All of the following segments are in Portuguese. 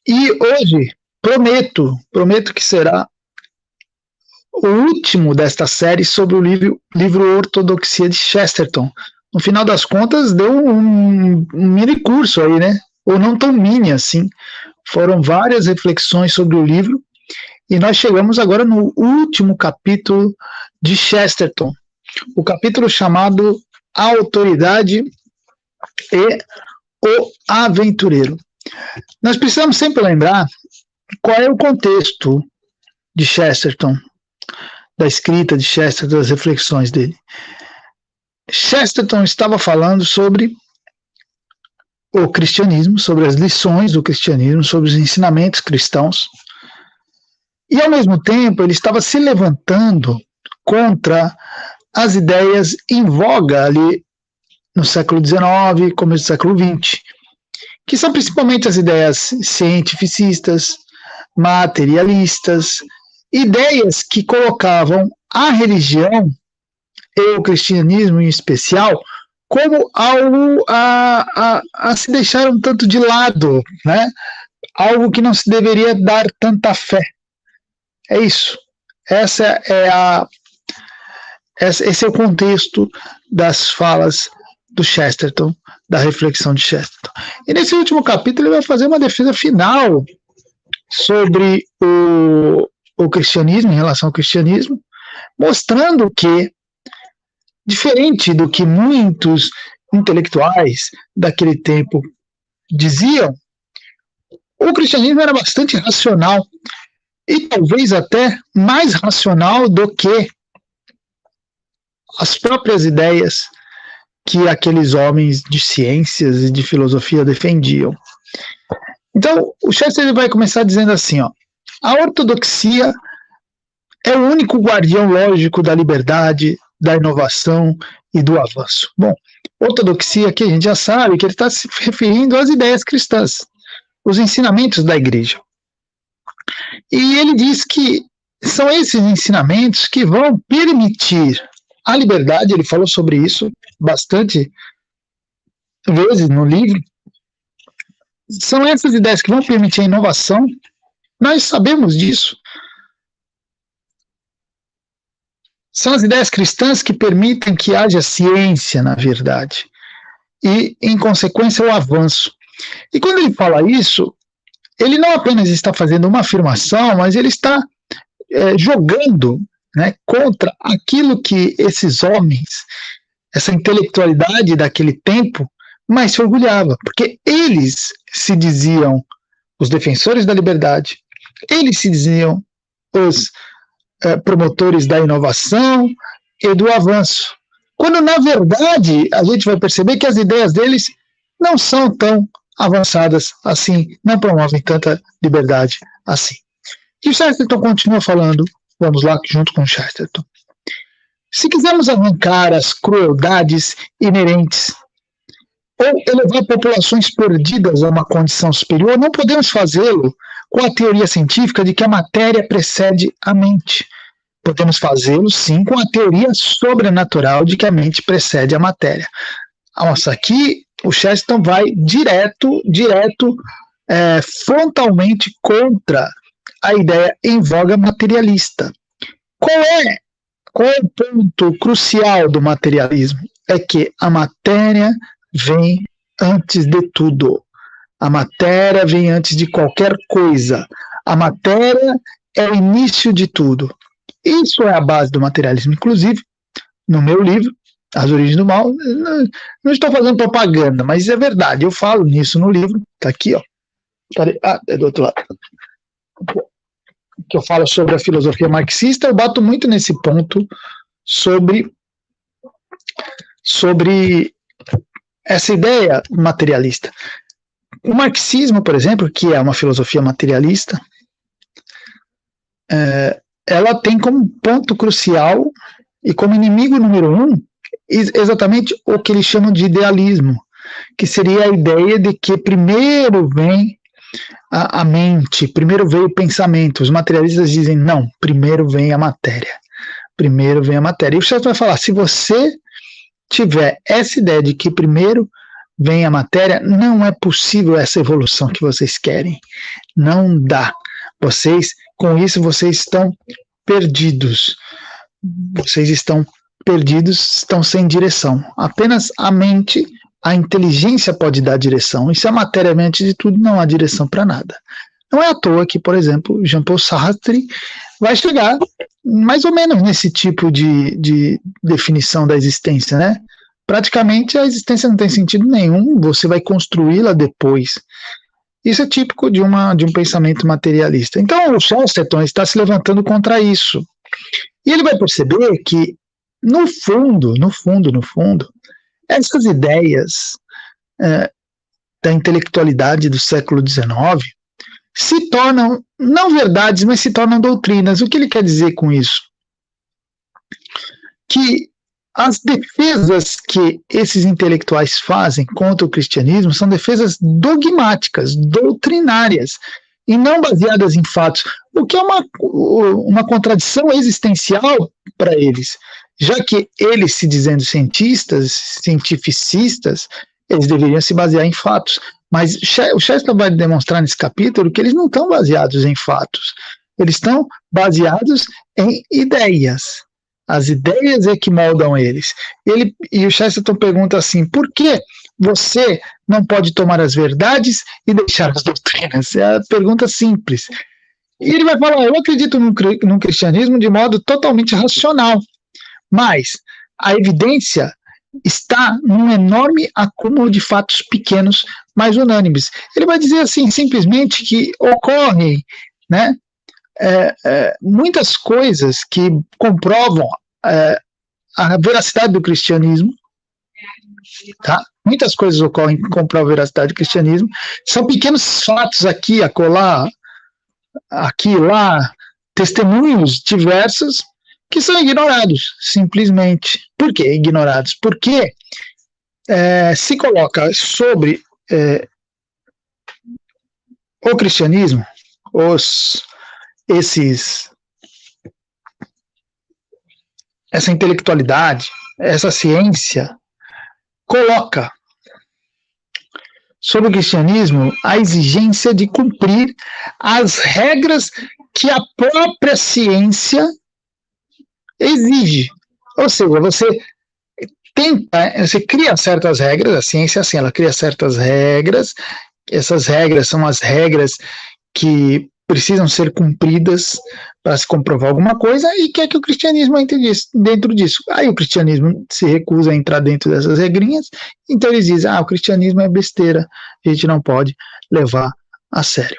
E hoje, prometo que será o último desta série sobre o livro Ortodoxia de Chesterton. No final das contas, deu um mini curso aí, né? Ou não tão mini assim. Foram várias reflexões sobre o livro, e nós chegamos agora no último capítulo de Chesterton, o capítulo chamado A Autoridade e o Aventureiro. Nós precisamos sempre lembrar qual é o contexto de Chesterton, da escrita de Chesterton, das reflexões dele. Chesterton estava falando sobre o cristianismo, sobre as lições do cristianismo, sobre os ensinamentos cristãos, e ao mesmo tempo ele estava se levantando contra as ideias em voga ali no século XIX, começo do século XX, que são principalmente as ideias cientificistas, materialistas, ideias que colocavam a religião, e o cristianismo em especial, como algo a se deixar um tanto de lado, né? Algo que não se deveria dar tanta fé. É isso. Esse é o contexto das falas do Chesterton, da reflexão de Chesterton. E nesse último capítulo ele vai fazer uma defesa final sobre o cristianismo, em relação ao cristianismo, mostrando que, diferente do que muitos intelectuais daquele tempo diziam, o cristianismo era bastante racional, e talvez até mais racional do que as próprias ideias que aqueles homens de ciências e de filosofia defendiam. Então, o Chesterton vai começar dizendo assim, ó, a ortodoxia é o único guardião lógico da liberdade, da inovação e do avanço. Bom, ortodoxia aqui a gente já sabe que ele está se referindo às ideias cristãs, os ensinamentos da igreja. E ele diz que são esses ensinamentos que vão permitir a liberdade, ele falou sobre isso bastante vezes no livro, são essas ideias que vão permitir a inovação, nós sabemos disso. São as ideias cristãs que permitem que haja ciência, na verdade, e, em consequência, o avanço. E quando ele fala isso, ele não apenas está fazendo uma afirmação, mas ele está jogando, né, contra aquilo que esses homens, essa intelectualidade daquele tempo, mais se orgulhava, porque eles se diziam os defensores da liberdade, eles se diziam os promotores da inovação e do avanço, quando na verdade a gente vai perceber que as ideias deles não são tão avançadas assim, não promovem tanta liberdade assim. E o Chesterton continua falando, vamos lá, junto com o Chesterton. Se quisermos arrancar as crueldades inerentes ou elevar populações perdidas a uma condição superior, não podemos fazê-lo com a teoria científica de que a matéria precede a mente. Podemos fazê-lo, sim, com a teoria sobrenatural de que a mente precede a matéria. Nossa, aqui o Chesterton vai direto, frontalmente contra a ideia em voga materialista. Qual é o ponto crucial do materialismo? É que a matéria vem antes de tudo. A matéria vem antes de qualquer coisa. A matéria é o início de tudo. Isso é a base do materialismo. Inclusive, no meu livro, As Origens do Mal, não estou fazendo propaganda, mas é verdade, eu falo nisso no livro, está aqui, ó. É do outro lado. Que eu falo sobre a filosofia marxista, eu bato muito nesse ponto sobre essa ideia materialista. O marxismo, por exemplo, que é uma filosofia materialista, ela tem como ponto crucial e como inimigo número 1 exatamente o que eles chamam de idealismo, que seria a ideia de que primeiro vem a mente, primeiro veio o pensamento. Os materialistas dizem, não, primeiro vem a matéria. Primeiro vem a matéria. E o Chesterton vai falar, se você tiver essa ideia de que primeiro vem a matéria, não é possível essa evolução que vocês querem. Não dá. Com isso, vocês estão perdidos. Vocês estão perdidos, estão sem direção. Apenas a mente, a inteligência pode dar direção. E se a matéria é antes de tudo, não há direção para nada. Não é à toa que, por exemplo, Jean-Paul Sartre vai chegar mais ou menos nesse tipo de definição da existência, né? Praticamente a existência não tem sentido nenhum, você vai construí-la depois. Isso é típico de um pensamento materialista. Então o Chesterton está se levantando contra isso. E ele vai perceber que, no fundo, essas ideias da intelectualidade do século XIX se tornam, não verdades, mas se tornam doutrinas. O que ele quer dizer com isso? Que as defesas que esses intelectuais fazem contra o cristianismo são defesas dogmáticas, doutrinárias, e não baseadas em fatos, o que é uma contradição existencial para eles, já que eles, se dizendo cientistas, cientificistas, eles deveriam se basear em fatos. Mas o Chesterton vai demonstrar nesse capítulo que eles não estão baseados em fatos, eles estão baseados em ideias. As ideias é que moldam eles. E o Chesterton pergunta assim, por que você não pode tomar as verdades e deixar as doutrinas? É a pergunta simples. E ele vai falar, eu acredito num cristianismo de modo totalmente racional, mas a evidência está num enorme acúmulo de fatos pequenos, mas unânimes. Ele vai dizer assim, simplesmente que ocorrem, né, muitas coisas que comprovam a veracidade do cristianismo, tá? Muitas coisas ocorrem que comprovam a veracidade do cristianismo, são pequenos fatos aqui, acolá, aqui, lá, testemunhos diversos que são ignorados, simplesmente. Por que ignorados? Porque se coloca sobre o cristianismo, essa intelectualidade, essa ciência, coloca sobre o cristianismo a exigência de cumprir as regras que a própria ciência exige. Ou seja, você cria certas regras, a ciência assim, ela cria certas regras, essas regras são as regras que precisam ser cumpridas para se comprovar alguma coisa e quer que o cristianismo entre dentro disso. Aí o cristianismo se recusa a entrar dentro dessas regrinhas, então eles dizem, o cristianismo é besteira, a gente não pode levar a sério.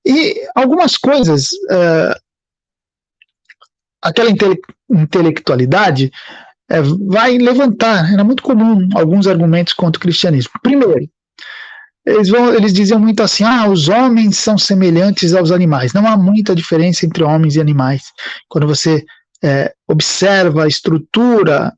E algumas coisas, aquela intelectualidade vai levantar, era muito comum alguns argumentos contra o cristianismo. Primeiro, eles diziam muito assim, os homens são semelhantes aos animais. Não há muita diferença entre homens e animais. Quando você observa a estrutura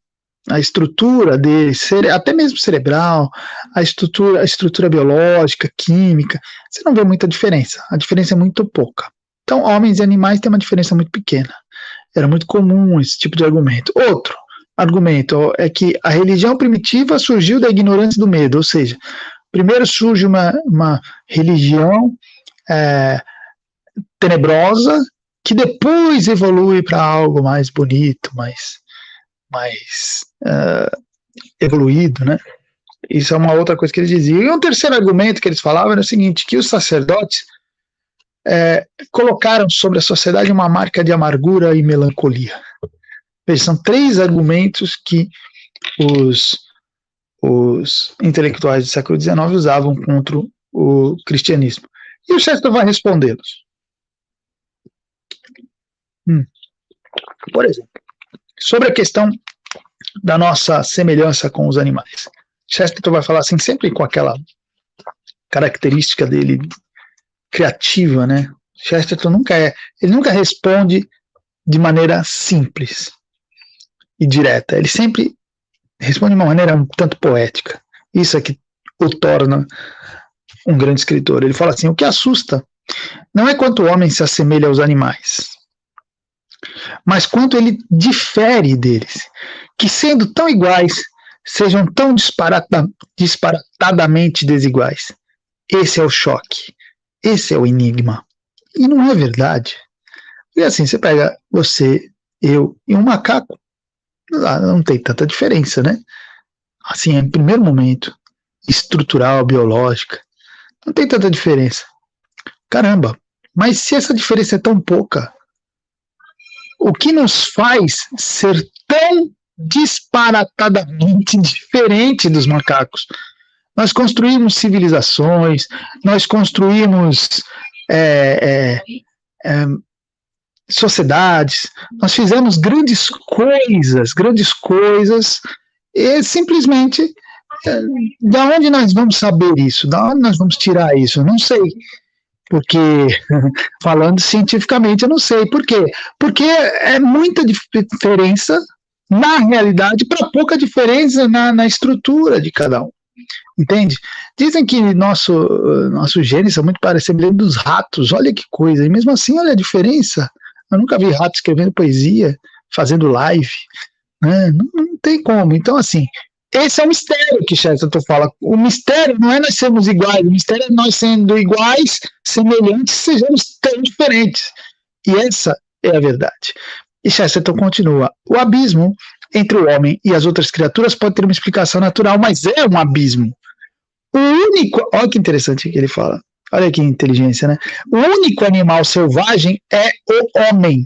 deles, até mesmo cerebral, a estrutura biológica, química, você não vê muita diferença. A diferença é muito pouca. Então, homens e animais têm uma diferença muito pequena. Era muito comum esse tipo de argumento. Outro argumento é que a religião primitiva surgiu da ignorância e do medo, ou seja, primeiro surge uma religião tenebrosa, que depois evolui para algo mais bonito, mais evoluído, né? Isso é uma outra coisa que eles diziam. E um terceiro argumento que eles falavam era o seguinte, que os sacerdotes colocaram sobre a sociedade uma marca de amargura e melancolia. Veja, são três argumentos que os intelectuais do século XIX usavam contra o cristianismo. E o Chesterton vai respondê-los. Por exemplo, sobre a questão da nossa semelhança com os animais. Chesterton vai falar assim, sempre com aquela característica dele criativa, né? Chesterton nunca responde de maneira simples e direta. Ele sempre responde de uma maneira um tanto poética. Isso é que o torna um grande escritor. Ele fala assim, o que assusta não é quanto o homem se assemelha aos animais, mas quanto ele difere deles, que sendo tão iguais, sejam tão disparatadamente desiguais. Esse é o choque, esse é o enigma. E não é verdade. E assim, você pega você, eu e um macaco, não tem tanta diferença, né? Assim, em primeiro momento, estrutural, biológica, não tem tanta diferença. Caramba, mas se essa diferença é tão pouca, o que nos faz ser tão disparatadamente diferente dos macacos? Nós construímos civilizações, nós construímos sociedades, nós fizemos grandes coisas, e simplesmente, da onde nós vamos saber isso? Da onde nós vamos tirar isso? Eu não sei. Porque, falando cientificamente, eu não sei. Por quê? Porque é muita diferença na realidade para pouca diferença na estrutura de cada um. Entende? Dizem que nossos genes são muito parecidos dos ratos. Olha que coisa. E mesmo assim, olha a diferença. Eu nunca vi rato escrevendo poesia, fazendo live. Né? Não tem como. Então, assim, esse é o mistério que Chesterton fala. O mistério não é nós sermos iguais, o mistério é nós sendo iguais, semelhantes, sejamos tão diferentes. E essa é a verdade. E Chesterton continua: o abismo entre o homem e as outras criaturas pode ter uma explicação natural, mas é um abismo. O único. Olha que interessante que ele fala. Olha que inteligência, né? O único animal selvagem é o homem.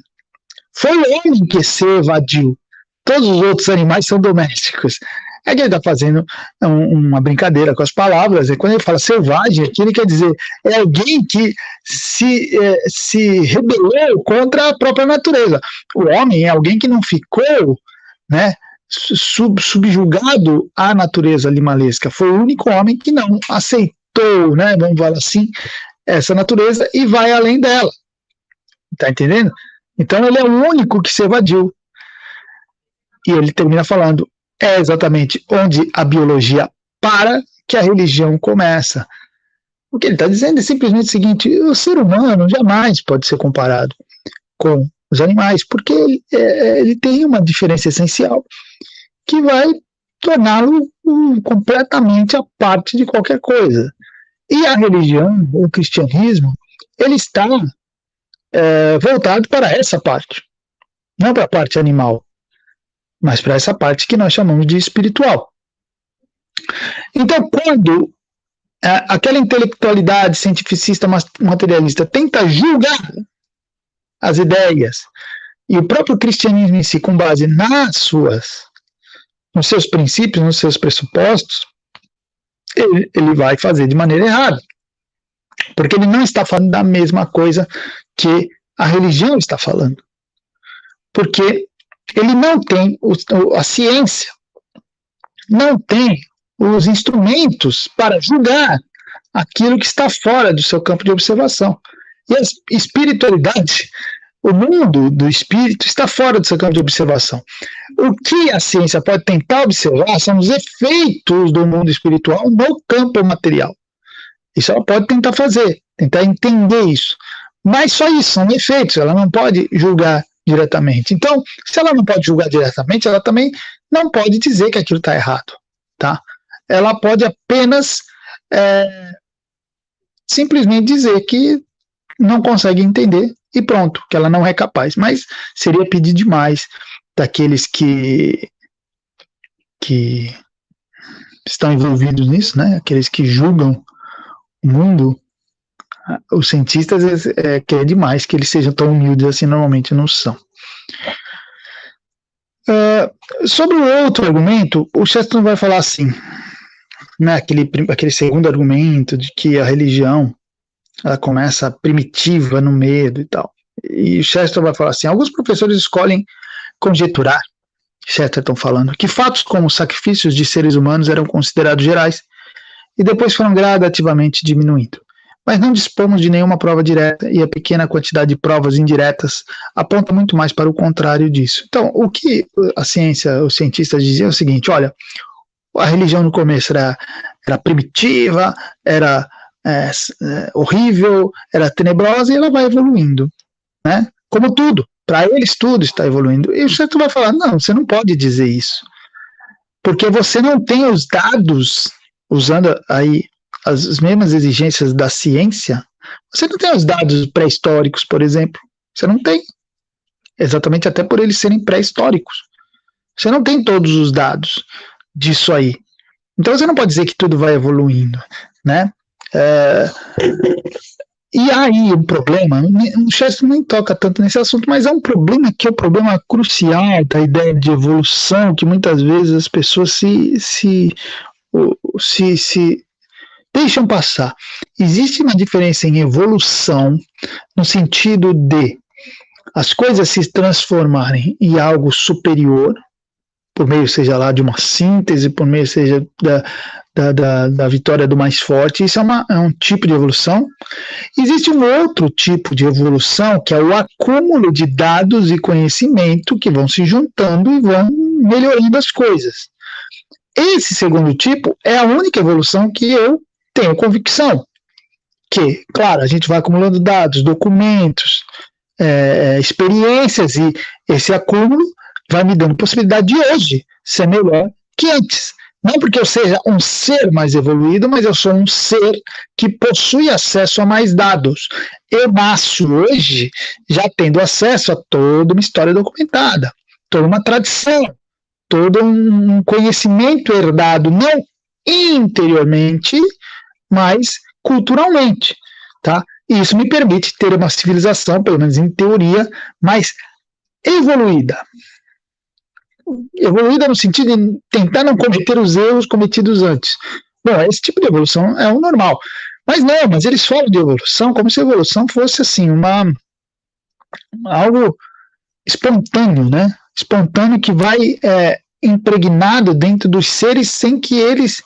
Foi o homem que se evadiu. Todos os outros animais são domésticos. É que ele está fazendo uma brincadeira com as palavras. E quando ele fala selvagem, aqui ele quer dizer é alguém que se rebelou contra a própria natureza. O homem é alguém que não ficou, né, subjugado à natureza animalesca. Foi o único homem que não aceitou, né, vamos falar assim, essa natureza e vai além dela. Tá entendendo? Então ele é o único que se evadiu. E ele termina falando: é exatamente onde a biologia para que a religião começa. O que ele está dizendo é simplesmente o seguinte: o ser humano jamais pode ser comparado com os animais, porque ele tem uma diferença essencial que vai torná-lo completamente à parte de qualquer coisa. E a religião, o cristianismo, ele está voltado para essa parte, não para a parte animal, mas para essa parte que nós chamamos de espiritual. Então, quando aquela intelectualidade cientificista materialista tenta julgar as ideias e o próprio cristianismo em si, com base nos seus princípios, nos seus pressupostos, ele vai fazer de maneira errada, porque ele não está falando da mesma coisa que a religião está falando, porque ele não tem a ciência, não tem os instrumentos para julgar aquilo que está fora do seu campo de observação. E a espiritualidade, o mundo do espírito, está fora do seu campo de observação. O que a ciência pode tentar observar são os efeitos do mundo espiritual no campo material. Isso ela pode tentar fazer, tentar entender isso. Mas só isso, são efeitos, ela não pode julgar diretamente. Então, se ela não pode julgar diretamente, ela também não pode dizer que aquilo está errado. Tá? Ela pode apenas simplesmente dizer que não consegue entender e pronto, que ela não é capaz. Mas seria pedir demais daqueles que estão envolvidos nisso, né? Aqueles que julgam o mundo. Os cientistas querem demais que eles sejam tão humildes assim, normalmente não são. Sobre o outro argumento, o Chesterton vai falar assim, né, aquele segundo argumento de que a religião ela começa primitiva no medo e tal. E o Chesterton vai falar assim: alguns professores escolhem conjecturar, Chesterton falando, que fatos como sacrifícios de seres humanos eram considerados gerais e depois foram gradativamente diminuindo. Mas não dispomos de nenhuma prova direta e a pequena quantidade de provas indiretas aponta muito mais para o contrário disso. Então, o que a ciência, os cientistas diziam é o seguinte: olha, a religião no começo era primitiva, era horrível, era tenebrosa e ela vai evoluindo, né? Como tudo, para eles tudo está evoluindo. E o Chesterton vai falar: não, você não pode dizer isso. porque você não tem os dados, usando aí as mesmas exigências da ciência, você não tem os dados pré-históricos, por exemplo. Você não tem. Exatamente até por eles serem pré-históricos. Você não tem todos os dados disso aí. Então você não pode dizer que tudo vai evoluindo, né? E aí o problema, o Chester nem toca tanto nesse assunto, mas é um problema que é o problema crucial da ideia de evolução, que muitas vezes as pessoas se deixam passar. Existe uma diferença em evolução no sentido de as coisas se transformarem em algo superior, por meio, seja lá, de uma síntese, por meio, seja da vitória do mais forte. Isso é um tipo de evolução. Existe um outro tipo de evolução, que é o acúmulo de dados e conhecimento que vão se juntando e vão melhorando as coisas. Esse segundo tipo é a única evolução que eu tenho convicção. Que, claro, a gente vai acumulando dados, documentos, experiências, e esse acúmulo vai me dando possibilidade de hoje ser melhor que antes. Não porque eu seja um ser mais evoluído, mas eu sou um ser que possui acesso a mais dados. Eu nasço hoje já tendo acesso a toda uma história documentada, toda uma tradição, todo um conhecimento herdado, não interiormente, mas culturalmente, tá? E isso me permite ter uma civilização, pelo menos em teoria, mais evoluída. Evoluída no sentido de tentar não cometer os erros cometidos antes. Bom, esse tipo de evolução é o normal. Mas eles falam de evolução como se a evolução fosse assim, algo espontâneo, né? Espontâneo que vai impregnado dentro dos seres sem que eles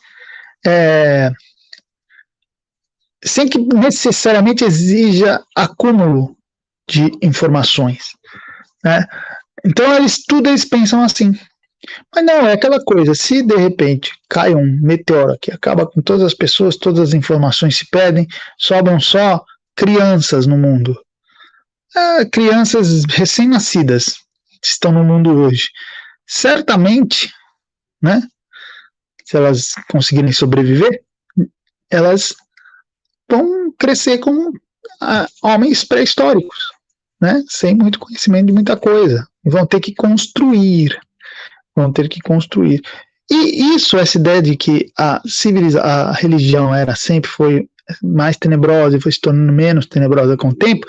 sem que necessariamente exija acúmulo de informações, né? Então eles pensam assim. Mas não, é aquela coisa, se de repente cai um meteoro que acaba com todas as pessoas, todas as informações se perdem, sobram só crianças no mundo. Crianças recém-nascidas estão no mundo hoje. Certamente, né, se elas conseguirem sobreviver, elas vão crescer como homens pré-históricos, né, sem muito conhecimento de muita coisa. E vão ter que construir. E essa ideia de que a religião foi mais tenebrosa e foi se tornando menos tenebrosa com o tempo,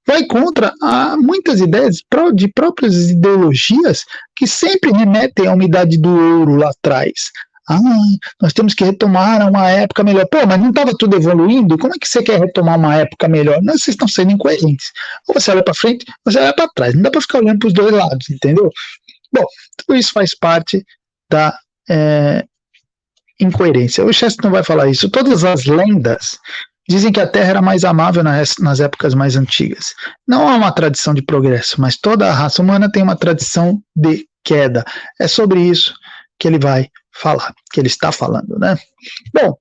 vai contra muitas ideias de próprias ideologias que sempre remetem à umidade do ouro lá atrás. Nós temos que retomar uma época melhor. Pô, mas não estava tudo evoluindo? Como é que você quer retomar uma época melhor? Não, vocês estão sendo incoerentes. Ou você olha para frente, ou você olha para trás. Não dá para ficar olhando para os dois lados, entendeu? Bom, tudo isso faz parte da incoerência. O Chesterton vai falar isso. Todas as lendas dizem que a Terra era mais amável nas épocas mais antigas. Não há uma tradição de progresso, mas toda a raça humana tem uma tradição de queda. É sobre isso que ele vai falar, que ele está falando, né? Bom,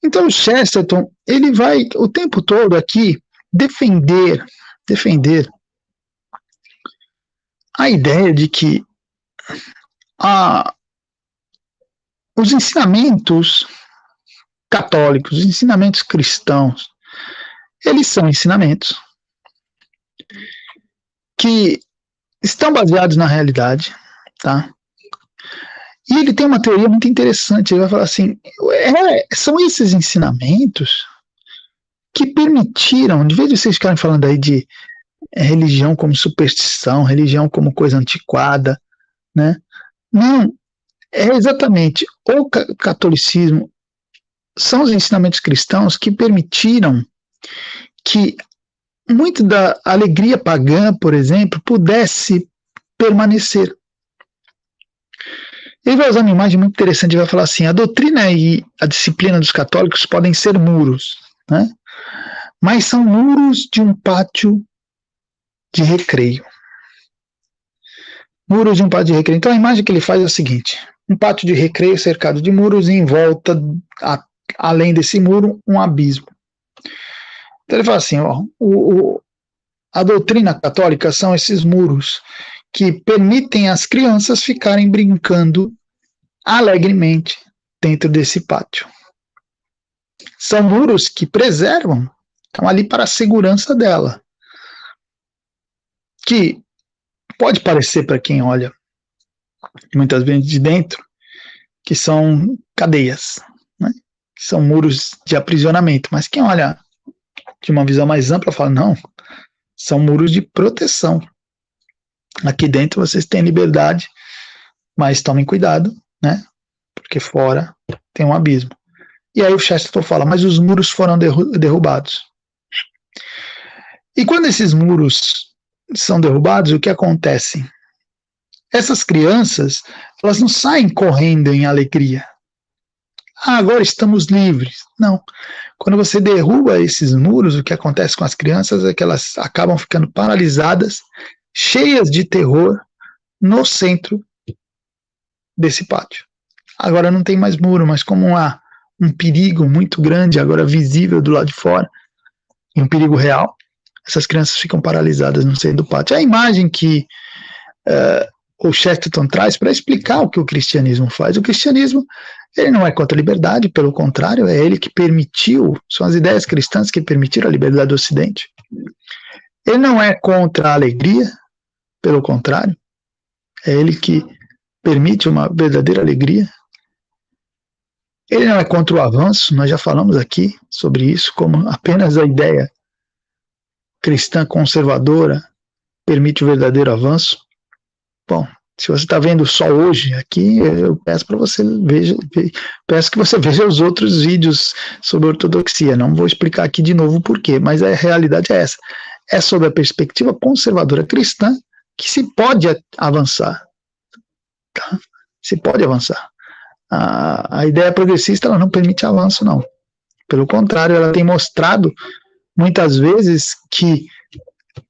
então o Chesterton, ele vai o tempo todo aqui defender a ideia de que os ensinamentos católicos, os ensinamentos cristãos, eles são ensinamentos que estão baseados na realidade, tá? E ele tem uma teoria muito interessante, ele vai falar assim, são esses ensinamentos que permitiram, de vez de vocês ficarem falando aí de religião como superstição, religião como coisa antiquada, né? Não, é exatamente o catolicismo, são os ensinamentos cristãos que permitiram que muito da alegria pagã, por exemplo, pudesse permanecer. Ele vai usar uma imagem muito interessante, ele vai falar assim, a doutrina e a disciplina dos católicos podem ser muros, né? Mas são muros de um pátio de recreio. Muros de um pátio de recreio. Então a imagem que ele faz é a seguinte, um pátio de recreio cercado de muros e em volta, além desse muro, um abismo. Então ele fala assim, a doutrina católica são esses muros que permitem as crianças ficarem brincando alegremente dentro desse pátio. São muros que preservam, estão ali para a segurança dela, que pode parecer para quem olha muitas vezes de dentro que são cadeias, né? Que são muros de aprisionamento, mas quem olha de uma visão mais ampla fala, não, são muros de proteção. Aqui dentro vocês têm liberdade, mas tomem cuidado, né? Porque fora tem um abismo. E aí o Chesterton fala, mas os muros foram derrubados. E quando esses muros são derrubados, o que acontece? Essas crianças, elas não saem correndo em alegria. Ah, agora estamos livres. Não. Quando você derruba esses muros, o que acontece com as crianças é que elas acabam ficando paralisadas, cheias de terror, no centro desse pátio. Agora não tem mais muro, mas como há um perigo muito grande, agora visível do lado de fora, um perigo real, essas crianças ficam paralisadas no centro do pátio. É a imagem que o Chesterton traz para explicar o que o cristianismo faz. O cristianismo, ele não é contra a liberdade, pelo contrário, é ele que permitiu, são as ideias cristãs que permitiram a liberdade do Ocidente. Ele não é contra a alegria, pelo contrário, é ele que permite uma verdadeira alegria. Ele não é contra o avanço, nós já falamos aqui sobre isso, como apenas a ideia cristã conservadora permite o verdadeiro avanço. Bom, se você está vendo só hoje aqui, eu peço para você peço que você veja os outros vídeos sobre ortodoxia. Não vou explicar aqui de novo o porquê, mas a realidade é essa. É sob a perspectiva conservadora cristã que se pode avançar. Tá? Se pode avançar. A ideia progressista ela não permite avanço, não. Pelo contrário, ela tem mostrado muitas vezes que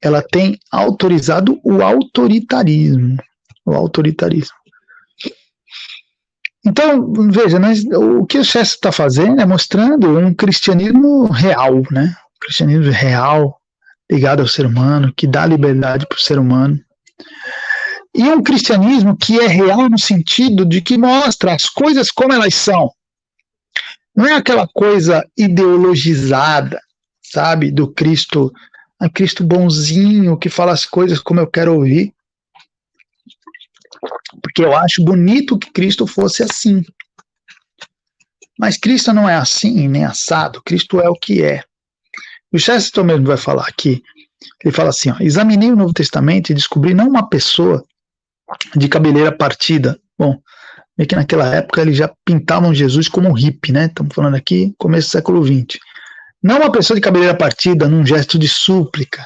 ela tem autorizado o autoritarismo. O autoritarismo. Então, veja, o que o Chesterton está fazendo é mostrando um cristianismo real, né? Um cristianismo real, ligado ao ser humano, que dá liberdade para o ser humano. E um cristianismo que é real no sentido de que mostra as coisas como elas são. Não é aquela coisa ideologizada, sabe, do Cristo, um Cristo bonzinho que fala as coisas como eu quero ouvir. Porque eu acho bonito que Cristo fosse assim. Mas Cristo não é assim, nem assado. Cristo é o que é. O Chesterton mesmo vai falar aqui. Ele fala assim, ó, examinei o Novo Testamento e descobri não uma pessoa de cabeleira partida. Bom, meio que naquela época eles já pintavam Jesus como um hippie, né? Estamos falando aqui, começo do século XX. Não uma pessoa de cabeleira partida num gesto de súplica,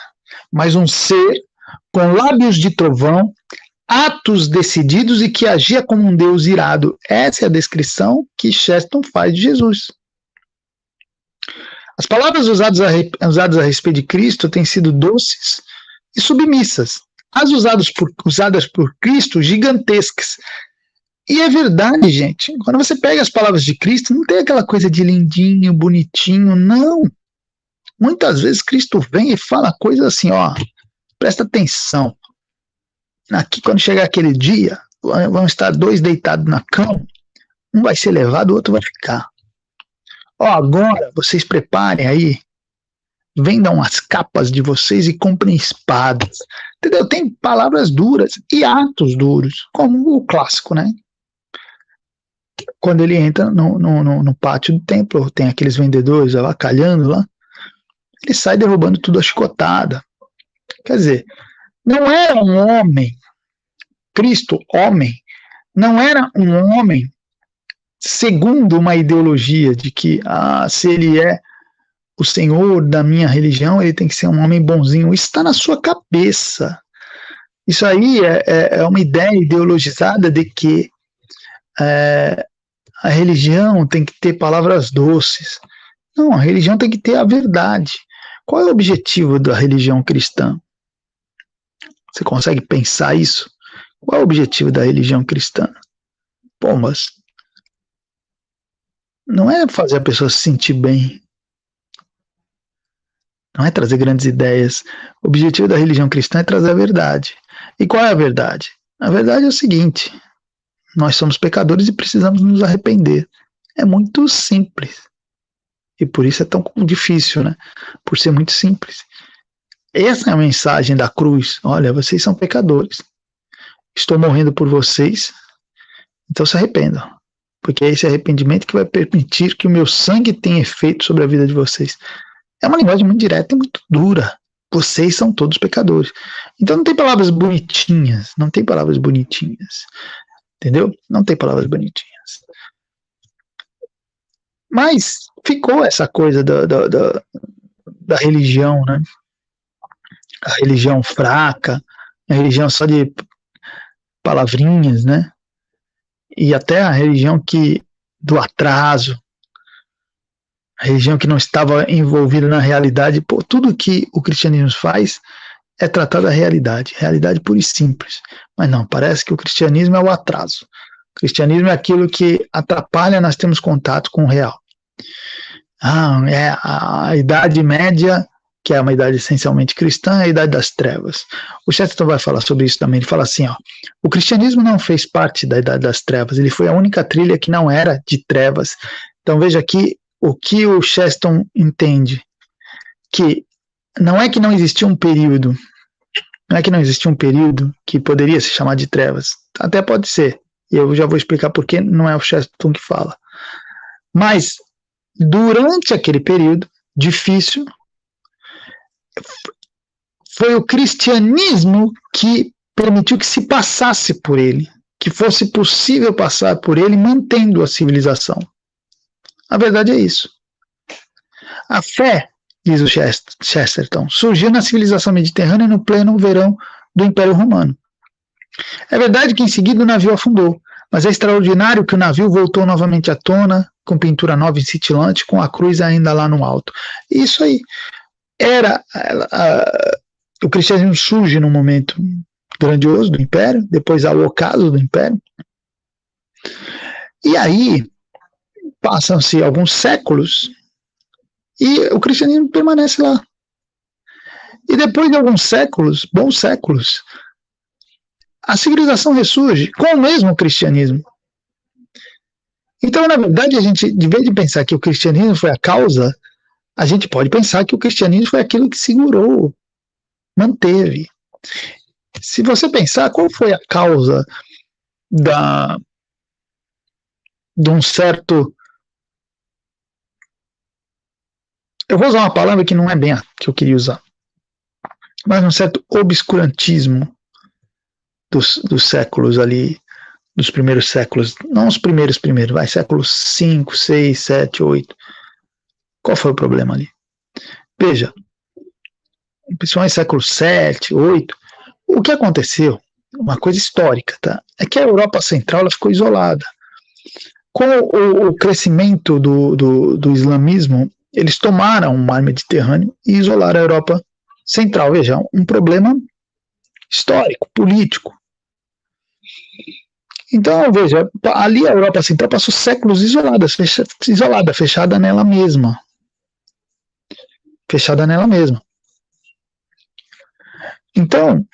mas um ser com lábios de trovão, atos decididos e que agia como um Deus irado. Essa é a descrição que Chesterton faz de Jesus. As palavras usadas a respeito de Cristo têm sido doces e submissas. As usadas por Cristo, gigantescas. E é verdade, gente. Quando você pega as palavras de Cristo, não tem aquela coisa de lindinho, bonitinho, não. Muitas vezes Cristo vem e fala coisas assim, ó, presta atenção. Aqui, quando chegar aquele dia, vão estar dois deitados na cama, um vai ser levado, o outro vai ficar. Ó, agora vocês preparem aí, vendam as capas de vocês e comprem espadas. Entendeu? Tem palavras duras e atos duros, como o clássico, né? Quando ele entra no pátio do templo, tem aqueles vendedores avacalhando lá, ele sai derrubando tudo a chicotada. Quer dizer, não era um homem, Cristo, homem, não era um homem segundo uma ideologia de que, se ele é o senhor da minha religião, ele tem que ser um homem bonzinho. Isso está na sua cabeça. Isso aí é uma ideia ideologizada de que a religião tem que ter palavras doces. Não, a religião tem que ter a verdade. Qual é o objetivo da religião cristã? Você consegue pensar isso? Qual é o objetivo da religião cristã? Pô, mas não é fazer a pessoa se sentir bem. Não é trazer grandes ideias. O objetivo da religião cristã é trazer a verdade. E qual é a verdade? A verdade é o seguinte, Nós somos pecadores e precisamos nos arrepender. É muito simples. E por isso é tão difícil, né? Por ser muito simples. Essa é a mensagem da cruz. Olha, vocês são pecadores. Estou morrendo por vocês, então se arrependam. Porque é esse arrependimento que vai permitir que o meu sangue tenha efeito sobre a vida de vocês. É uma linguagem muito direta e muito dura. Vocês são todos pecadores. Então não tem palavras bonitinhas. Não tem palavras bonitinhas. Entendeu? Não tem palavras bonitinhas. Mas ficou essa coisa da religião, né? A religião fraca, a religião só de palavrinhas, né? E até a religião do atraso, a religião que não estava envolvida na realidade. Pô, tudo que o cristianismo faz é tratar da realidade pura e simples. Mas não, parece que o cristianismo é o atraso. O cristianismo é aquilo que atrapalha nós termos contato com o real. É a Idade Média, que é uma idade essencialmente cristã, é a Idade das Trevas. O Chesterton vai falar sobre isso também. Ele fala assim, o cristianismo não fez parte da Idade das Trevas, ele foi a única trilha que não era de trevas. Então veja aqui o que o Chesterton entende, que não é que não existia um período, que poderia se chamar de trevas, até pode ser, e eu já vou explicar por que não é o Chesterton que fala, mas durante aquele período difícil, foi o cristianismo que permitiu que se passasse por ele, que fosse possível passar por ele mantendo a civilização. A verdade é isso. A fé, diz o Chesterton, surgiu na civilização mediterrânea no pleno verão do Império Romano. É verdade que em seguida o navio afundou, mas é extraordinário que o navio voltou novamente à tona, com pintura nova e cintilante, com a cruz ainda lá no alto. Isso aí. O cristianismo surge num momento grandioso do Império, depois há o ocaso do Império, e aí passam-se alguns séculos e o cristianismo permanece lá. E depois de alguns séculos, bons séculos, a civilização ressurge com o mesmo cristianismo. Então, na verdade, a gente, de vez de pensar que o cristianismo foi a causa, a gente pode pensar que o cristianismo foi aquilo que segurou, manteve. Se você pensar, qual foi a causa de um certo... Eu vou usar uma palavra que não é bem a que eu queria usar, mas um certo obscurantismo dos séculos ali, dos primeiros séculos, não os primeiros, vai, séculos 5, 6, 7, 8. Qual foi o problema ali? Veja, principalmente século 7, 8, o que aconteceu, uma coisa histórica, tá? É que a Europa Central ela ficou isolada. Com o crescimento do islamismo, eles tomaram o mar Mediterrâneo e isolaram a Europa Central. Veja, um problema histórico, político. Então, veja, ali a Europa Central passou séculos isolada, fechada nela mesma. Então,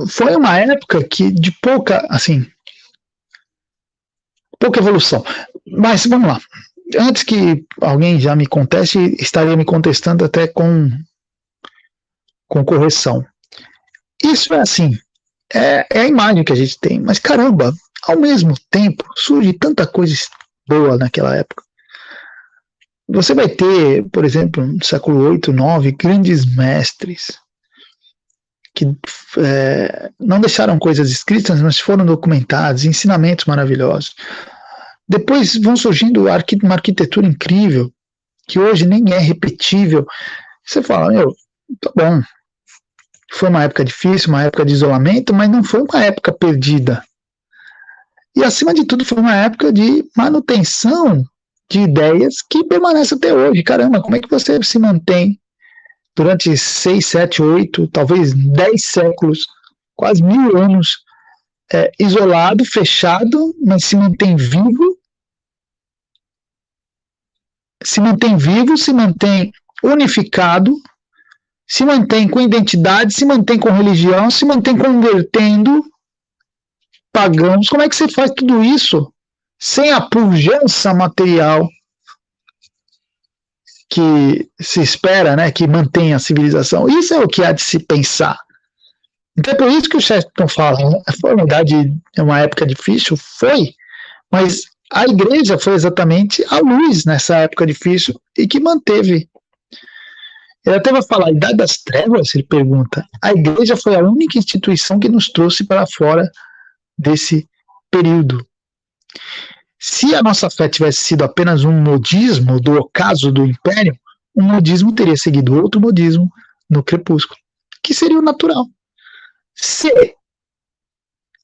foi uma época que de pouca evolução. Mas vamos lá. Antes que alguém já me conteste, estaria me contestando até com correção. Isso é assim, é a imagem que a gente tem, mas caramba, ao mesmo tempo surge tanta coisa boa naquela época. Você vai ter, por exemplo, no século 8, 9, grandes mestres que não deixaram coisas escritas, mas foram documentados, ensinamentos maravilhosos. Depois vão surgindo uma arquitetura incrível, que hoje nem é repetível. Você fala, tá bom, foi uma época difícil, uma época de isolamento, mas não foi uma época perdida. E, acima de tudo, foi uma época de manutenção de ideias que permanece até hoje. Caramba, como é que você se mantém durante 6, 7, 8, talvez 10 séculos, quase 1000 anos, isolado, fechado, mas se mantém vivo, se mantém unificado, se mantém com identidade, se mantém com religião, se mantém convertendo pagãos. Como é que você faz tudo isso sem a pujança material que se espera, né, que mantenha a civilização? Isso é o que há de se pensar. Então é por isso que o Chesterton fala, né? Foi, na verdade, uma época difícil, foi, mas a igreja foi exatamente a luz nessa época difícil e que manteve. Ele até vai falar, a Idade das Trevas, ele pergunta, a igreja foi a única instituição que nos trouxe para fora desse período. Se a nossa fé tivesse sido apenas um modismo do ocaso do império, um modismo teria seguido outro modismo no crepúsculo, que seria o natural. Se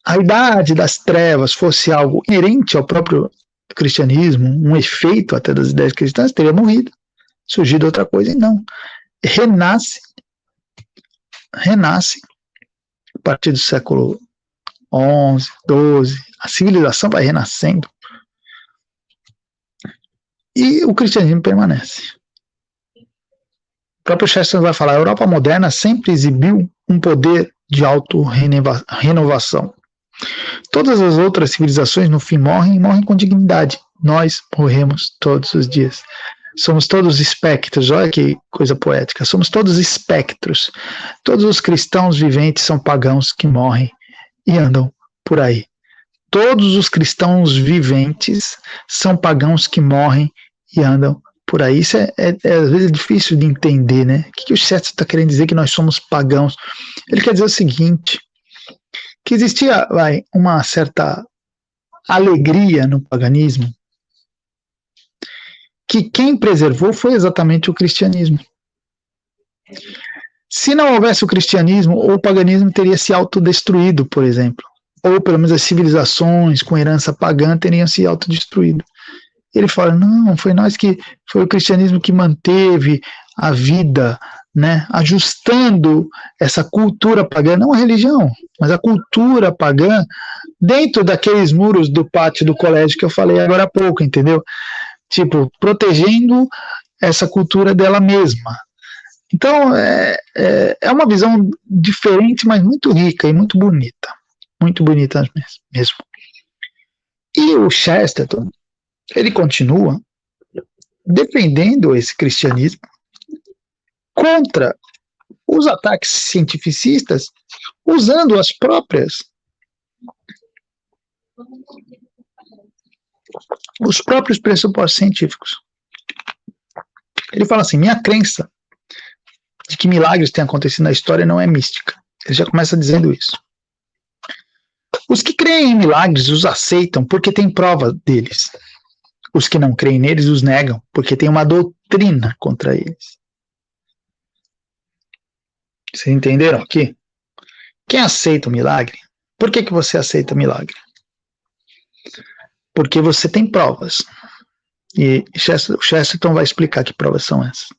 a Idade das Trevas fosse algo inerente ao próprio cristianismo, um efeito até das ideias cristãs, teria morrido, surgido outra coisa, e não. Renasce a partir do século XI, XII, a civilização vai renascendo e o cristianismo permanece. O próprio Chesterton vai falar, a Europa moderna sempre exibiu um poder de auto-renovação. Todas as outras civilizações no fim morrem e morrem com dignidade. Nós morremos todos os dias. Somos todos espectros, olha que coisa poética, somos todos espectros. Todos os cristãos viventes são pagãos que morrem e andam por aí. Todos os cristãos viventes são pagãos que morrem e andam por aí. Isso às vezes difícil de entender, né? O que o Chesterton está querendo dizer que nós somos pagãos? Ele quer dizer o seguinte, que existia uma certa alegria no paganismo, que quem preservou foi exatamente o cristianismo. Se não houvesse o cristianismo, o paganismo teria se autodestruído, por exemplo. Ou pelo menos as civilizações com herança pagã teriam se autodestruído. Ele fala, não, foi o cristianismo que manteve a vida, né, ajustando essa cultura pagã, não a religião, mas a cultura pagã dentro daqueles muros do pátio do colégio que eu falei agora há pouco, entendeu? Tipo, protegendo essa cultura dela mesma. Então, é uma visão diferente, mas muito rica e muito bonita. Muito bonita mesmo. E o Chesterton, ele continua defendendo esse cristianismo contra os ataques cientificistas, usando os próprios pressupostos científicos. Ele fala assim, minha crença de que milagres têm acontecido na história não é mística. Ele já começa dizendo isso. Os que creem em milagres os aceitam porque tem prova deles. Os que não creem neles os negam porque tem uma doutrina contra eles. Vocês entenderam aqui? Quem aceita o milagre? Por que você aceita o milagre? Porque você tem provas. E o Chesterton vai explicar que provas são essas.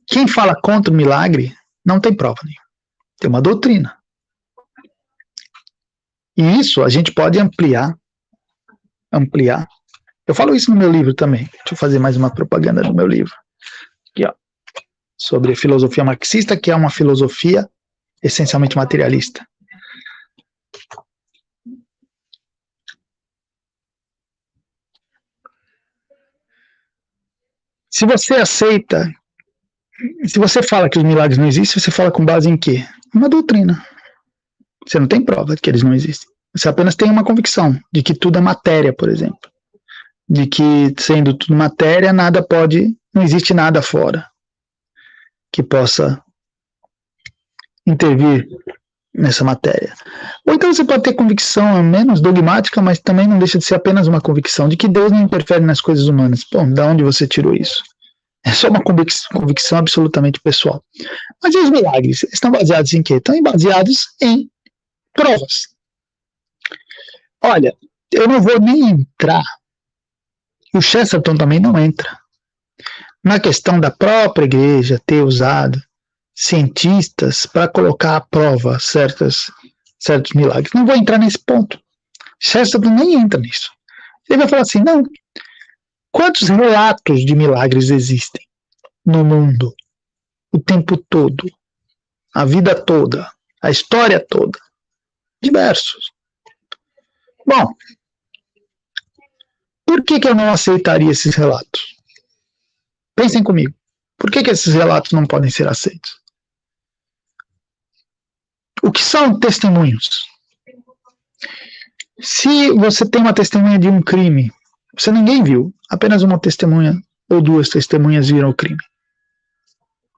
Quem fala contra o milagre não tem prova nenhuma. Tem uma doutrina. E isso a gente pode ampliar. Eu falo isso no meu livro também. Deixa eu fazer mais uma propaganda no meu livro. Aqui, ó. Sobre filosofia marxista, que é uma filosofia essencialmente materialista. Se você fala que os milagres não existem, você fala com base em quê? Uma doutrina. Você não tem prova de que eles não existem. Você apenas tem uma convicção de que tudo é matéria, por exemplo. De que, sendo tudo matéria, não existe nada fora que possa intervir nessa matéria. Ou então você pode ter convicção menos dogmática, mas também não deixa de ser apenas uma convicção de que Deus não interfere nas coisas humanas. Bom, de onde você tirou isso? É só uma convicção absolutamente pessoal. Mas e os milagres? Estão baseados em quê? Estão baseados em provas. Olha, eu não vou nem entrar, e o Chesterton também não entra, na questão da própria igreja ter usado cientistas para colocar à prova certos milagres. Não vou entrar nesse ponto. Chesterton nem entra nisso. Ele vai falar assim, não, quantos relatos de milagres existem no mundo? O tempo todo, a vida toda, a história toda. Diversos. Bom, por que eu não aceitaria esses relatos? Pensem comigo. Por que esses relatos não podem ser aceitos? O que são testemunhos? Se você tem uma testemunha de um crime, você ninguém viu, apenas uma testemunha ou duas testemunhas viram o crime.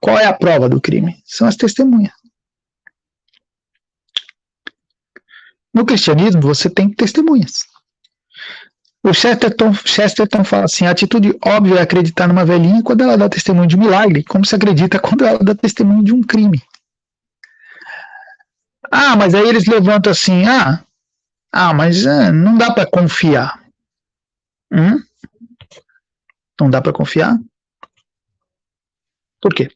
Qual é a prova do crime? São as testemunhas. No cristianismo, você tem testemunhas. O Chesterton fala assim, a atitude óbvia é acreditar numa velhinha quando ela dá testemunho de um milagre, como se acredita quando ela dá testemunho de um crime. Ah, mas aí eles levantam assim, mas não dá para confiar. Não dá para confiar? Por quê?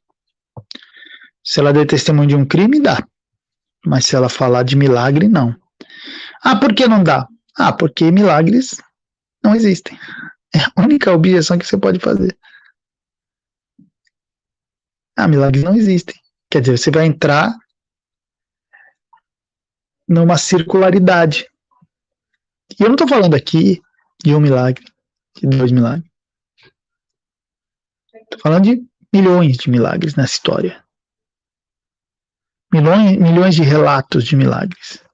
Se ela der testemunho de um crime, dá. Mas se ela falar de milagre, não. Por que não dá? Porque milagres não existem. É a única objeção que você pode fazer. Milagres não existem. Quer dizer, você vai entrar numa circularidade. E eu não estou falando aqui de um milagre, de 2 milagres. Estou falando de milhões de milagres nessa história. Milhões de relatos de milagres.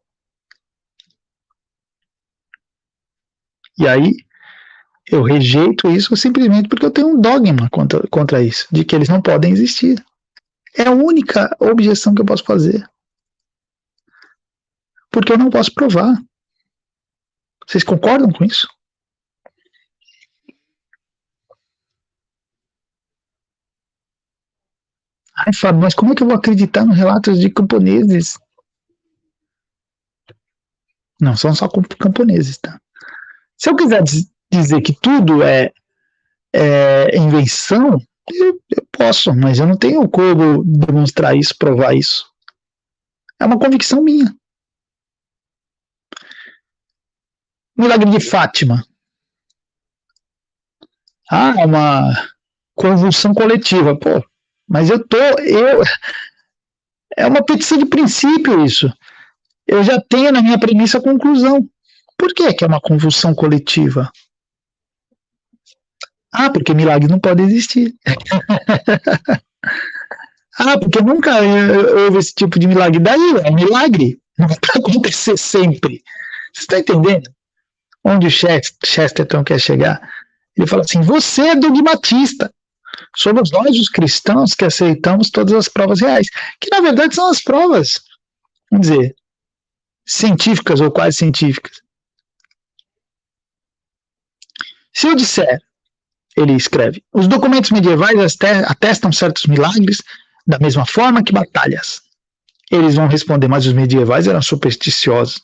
E aí, eu rejeito isso simplesmente porque eu tenho um dogma contra isso, de que eles não podem existir. É a única objeção que eu posso fazer. Porque eu não posso provar. Vocês concordam com isso? Fábio, mas como é que eu vou acreditar nos relatos de camponeses? Não são só camponeses, tá? Se eu quiser dizer que tudo é invenção, eu posso, mas eu não tenho como demonstrar isso, provar isso. É uma convicção minha. Milagre de Fátima. É uma convulsão coletiva. Pô, mas é uma petição de princípio isso. Eu já tenho na minha premissa a conclusão. Por que é uma convulsão coletiva? Porque milagre não pode existir. Porque nunca houve esse tipo de milagre. Daí é milagre. Não vai acontecer sempre. Você está entendendo? Onde o Chesterton quer chegar? Ele fala assim, você é dogmatista. Somos nós os cristãos que aceitamos todas as provas reais. Que na verdade são as provas, vamos dizer, científicas ou quase científicas. Se eu disser, ele escreve, os documentos medievais atestam certos milagres da mesma forma que batalhas. Eles vão responder, mas os medievais eram supersticiosos.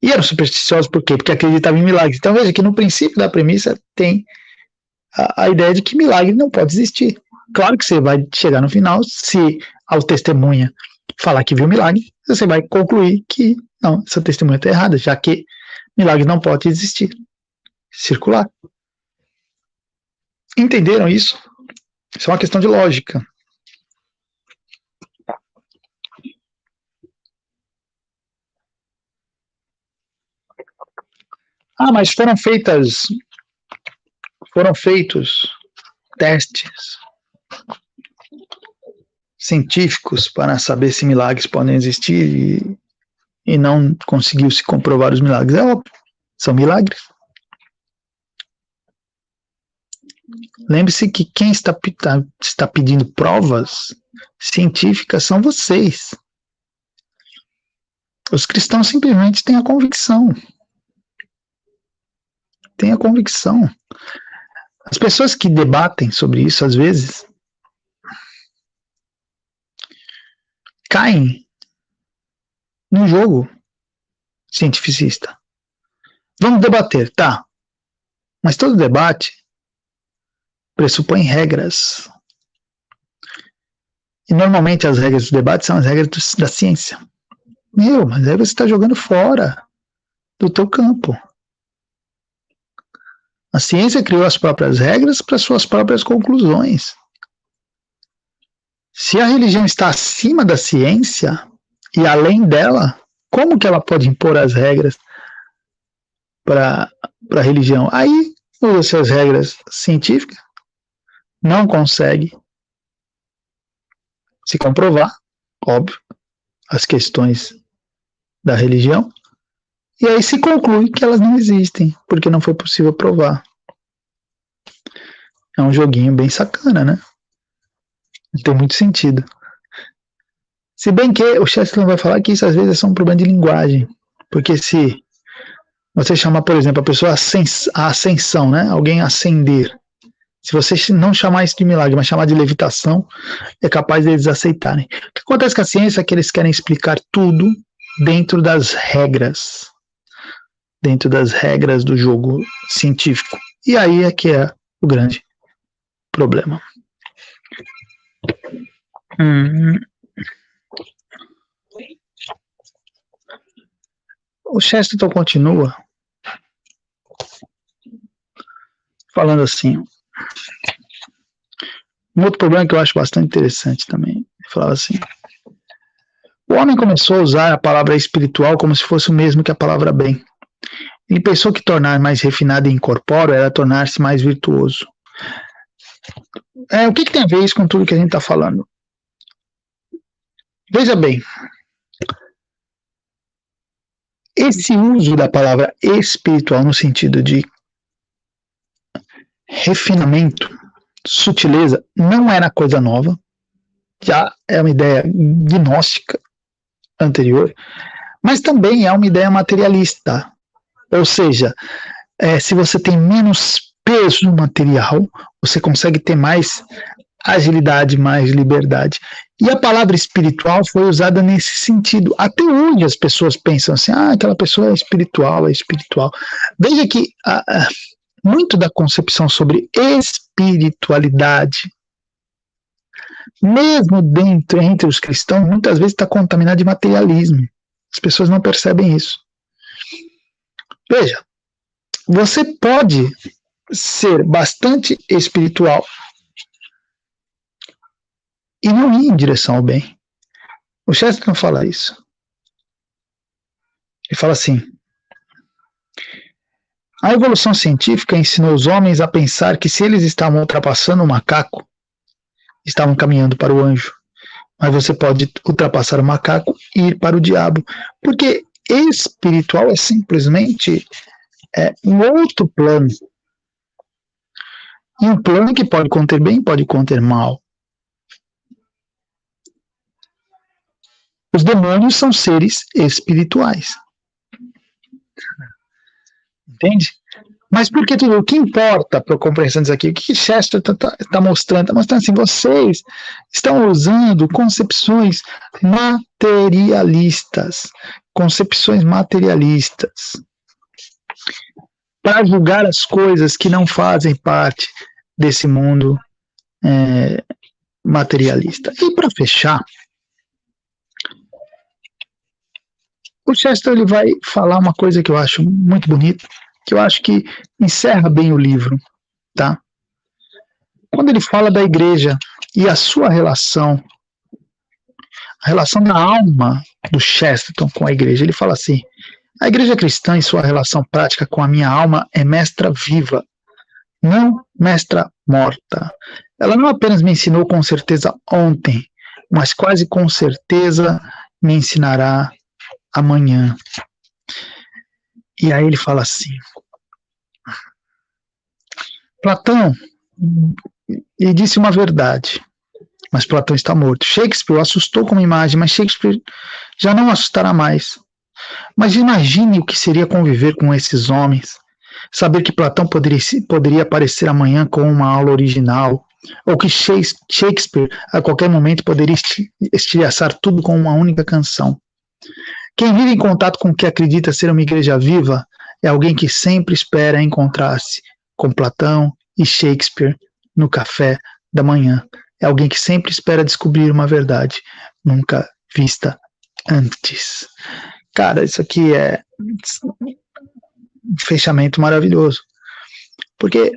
E eram supersticiosos por quê? Porque acreditavam em milagres. Então veja que no princípio da premissa tem a ideia de que milagre não pode existir. Claro que você vai chegar no final, se a testemunha falar que viu milagre, você vai concluir que não, essa testemunha está errada, já que milagre não pode existir. Circular. Entenderam isso? Isso é uma questão de lógica. Mas foram feitos testes científicos para saber se milagres podem existir e não conseguiu se comprovar os milagres. É óbvio, são milagres. Lembre-se que quem está pedindo provas científicas são vocês. Os cristãos simplesmente têm a convicção. Tenha convicção. As pessoas que debatem sobre isso, às vezes, caem no jogo cientificista. Vamos debater, tá. Mas todo debate pressupõe regras. E normalmente as regras do debate são as regras da ciência. Mas aí você está jogando fora do teu campo. A ciência criou as próprias regras para suas próprias conclusões. Se a religião está acima da ciência e além dela, como que ela pode impor as regras para a religião. Aí usa as regras científicas, não consegue se comprovar, óbvio, as questões da religião, e aí se conclui que elas não existem, porque não foi possível provar. É um joguinho bem sacana, né? Não tem muito sentido. Se bem que o Chesterton vai falar que isso às vezes é só um problema de linguagem, porque se você chamar, por exemplo, a pessoa a ascensão, né? Alguém ascender, se você não chamar isso de milagre, mas chamar de levitação, é capaz deles aceitarem. O que acontece com a ciência é que eles querem explicar tudo dentro das regras do jogo científico. E aí é que é o grande problema. O Chesterton continua falando assim. Um outro problema que eu acho bastante interessante também. Ele falava assim: o homem começou a usar a palavra espiritual como se fosse o mesmo que a palavra bem. Ele pensou que tornar mais refinado e incorpóreo era tornar-se mais virtuoso. O que tem a ver isso com tudo que a gente está falando? Veja bem, esse uso da palavra espiritual no sentido de refinamento, sutileza, não era coisa nova, já é uma ideia gnóstica anterior, mas também é uma ideia materialista. Ou seja, se você tem menos peso material, você consegue ter mais agilidade, mais liberdade. E a palavra espiritual foi usada nesse sentido. Até hoje as pessoas pensam assim, aquela pessoa é espiritual, é espiritual. Veja que muito da concepção sobre espiritualidade, mesmo entre os cristãos, muitas vezes está contaminada de materialismo. As pessoas não percebem isso. Veja, você pode ser bastante espiritual e não ir em direção ao bem. O Chesterton fala isso. Ele fala assim: a evolução científica ensinou os homens a pensar que se eles estavam ultrapassando o macaco, estavam caminhando para o anjo. Mas você pode ultrapassar o macaco e ir para o diabo. Porque espiritual é simplesmente um outro plano. E um plano que pode conter bem, pode conter mal. Os demônios são seres espirituais. Entende? Mas por que tudo? O que importa para a compreensão disso aqui? O que Chester está mostrando? Está mostrando assim, vocês estão usando concepções materialistas. Concepções materialistas. Para julgar as coisas que não fazem parte desse mundo materialista. E para fechar, o Chester ele vai falar uma coisa que eu acho muito bonita, que eu acho que encerra bem o livro, tá? Quando ele fala da igreja e a sua relação, a relação da alma do Chesterton com a igreja, ele fala assim: a igreja cristã, em sua relação prática com a minha alma, é mestra viva, não mestra morta. Ela não apenas me ensinou com certeza ontem, mas quase com certeza me ensinará amanhã. E aí ele fala assim: Platão lhe disse uma verdade, mas Platão está morto. Shakespeare o assustou com uma imagem, mas Shakespeare já não assustará mais. Mas imagine o que seria conviver com esses homens, saber que Platão poderia aparecer amanhã com uma aula original, ou que Shakespeare a qualquer momento poderia estilhaçar tudo com uma única canção. Quem vive em contato com o que acredita ser uma igreja viva é alguém que sempre espera encontrar-se com Platão e Shakespeare no café da manhã. É alguém que sempre espera descobrir uma verdade nunca vista antes. Cara, isso aqui é um fechamento maravilhoso. Porque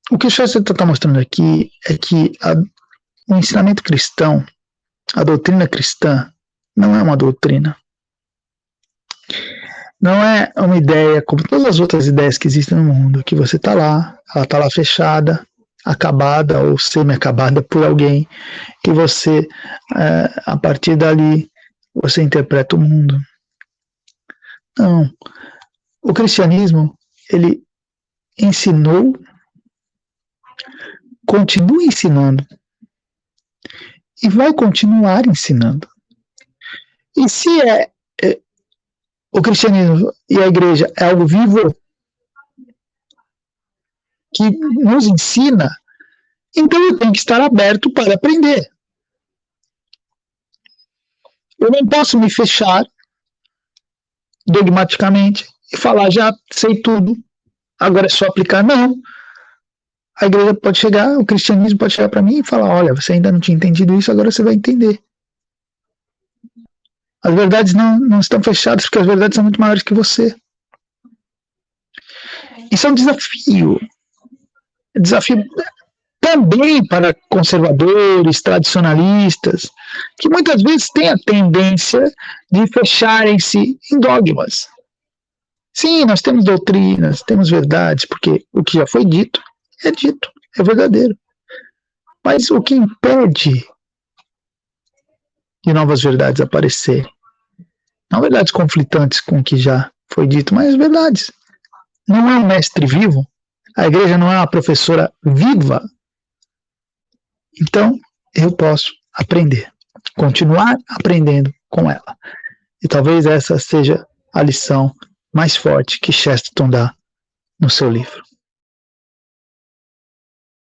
o que o Chesterton está mostrando aqui é que o ensinamento cristão, a doutrina cristã, não é uma doutrina. não é uma ideia como todas as outras ideias que existem no mundo, que você está lá, ela está lá fechada, acabada ou semi-acabada por alguém, e você, a partir dali, você interpreta o mundo. Não. O cristianismo, ele ensinou, continua ensinando, e vai continuar ensinando. E se o cristianismo e a igreja é algo vivo, que nos ensina, então eu tenho que estar aberto para aprender. Eu não posso me fechar dogmaticamente e falar, já sei tudo, agora é só aplicar. Não. A igreja pode chegar, o cristianismo pode chegar para mim e falar, olha, você ainda não tinha entendido isso, agora você vai entender. As verdades não estão fechadas porque as verdades são muito maiores que você. Isso é um desafio. Desafio também para conservadores, tradicionalistas, que muitas vezes têm a tendência de fecharem-se em dogmas. Sim, nós temos doutrinas, temos verdades, porque o que já foi dito, é verdadeiro. Mas o que impede de novas verdades aparecerem? Não verdades conflitantes com o que já foi dito, mas verdades. Não é um mestre vivo, a igreja não é uma professora viva. Então, eu posso aprender, continuar aprendendo com ela. E talvez essa seja a lição mais forte que Chesterton dá no seu livro.